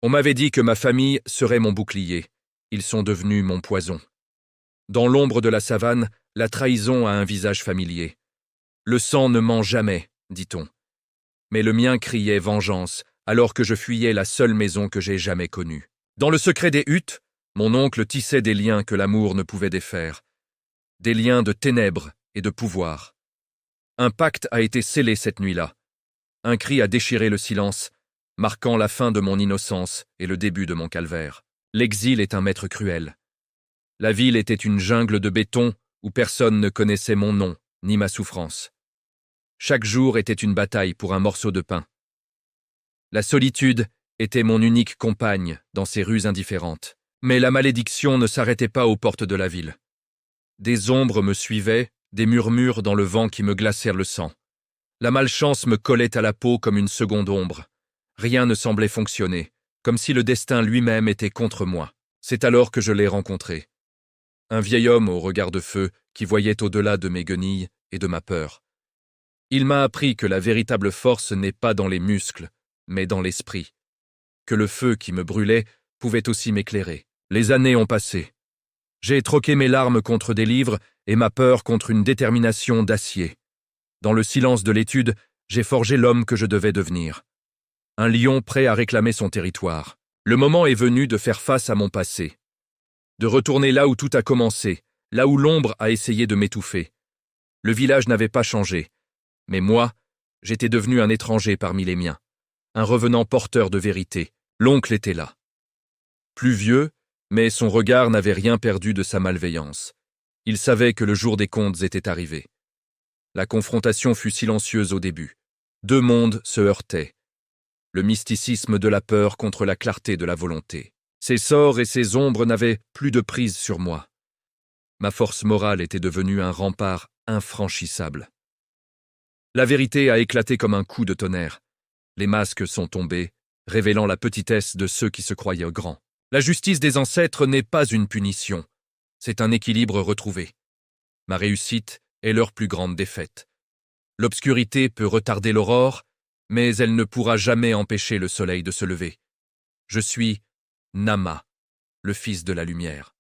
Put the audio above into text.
On m'avait dit que ma famille serait mon bouclier. Ils sont devenus mon poison. Dans l'ombre de la savane, la trahison a un visage familier. Le sang ne ment jamais, dit-on. Mais le mien criait vengeance, alors que je fuyais la seule maison que j'ai jamais connue. Dans le secret des huttes, mon oncle tissait des liens que l'amour ne pouvait défaire. Des liens de ténèbres et de pouvoir. Un pacte a été scellé cette nuit-là. Un cri a déchiré le silence, marquant la fin de mon innocence et le début de mon calvaire. L'exil est un maître cruel. La ville était une jungle de béton où personne ne connaissait mon nom ni ma souffrance. Chaque jour était une bataille pour un morceau de pain. La solitude était mon unique compagne dans ces rues indifférentes. Mais la malédiction ne s'arrêtait pas aux portes de la ville. Des ombres me suivaient, des murmures dans le vent qui me glacèrent le sang. La malchance me collait à la peau comme une seconde ombre. Rien ne semblait fonctionner, comme si le destin lui-même était contre moi. C'est alors que je l'ai rencontré. Un vieil homme au regard de feu qui voyait au-delà de mes guenilles et de ma peur. Il m'a appris que la véritable force n'est pas dans les muscles, mais dans l'esprit. Que le feu qui me brûlait pouvait aussi m'éclairer. Les années ont passé. J'ai troqué mes larmes contre des livres et ma peur contre une détermination d'acier. Dans le silence de l'étude, j'ai forgé l'homme que je devais devenir. Un lion prêt à réclamer son territoire. Le moment est venu de faire face à mon passé. De retourner là où tout a commencé, là où l'ombre a essayé de m'étouffer. Le village n'avait pas changé. Mais moi, j'étais devenu un étranger parmi les miens. Un revenant porteur de vérité. L'oncle était là. Plus vieux, mais son regard n'avait rien perdu de sa malveillance. Il savait que le jour des comptes était arrivé. La confrontation fut silencieuse au début. Deux mondes se heurtaient. Le mysticisme de la peur contre la clarté de la volonté. Ses sorts et ses ombres n'avaient plus de prise sur moi. Ma force morale était devenue un rempart infranchissable. La vérité a éclaté comme un coup de tonnerre. Les masques sont tombés, révélant la petitesse de ceux qui se croyaient grands. La justice des ancêtres n'est pas une punition, c'est un équilibre retrouvé. Ma réussite est leur plus grande défaite. L'obscurité peut retarder l'aurore, mais elle ne pourra jamais empêcher le soleil de se lever. Je suis Nama, le fils de la lumière.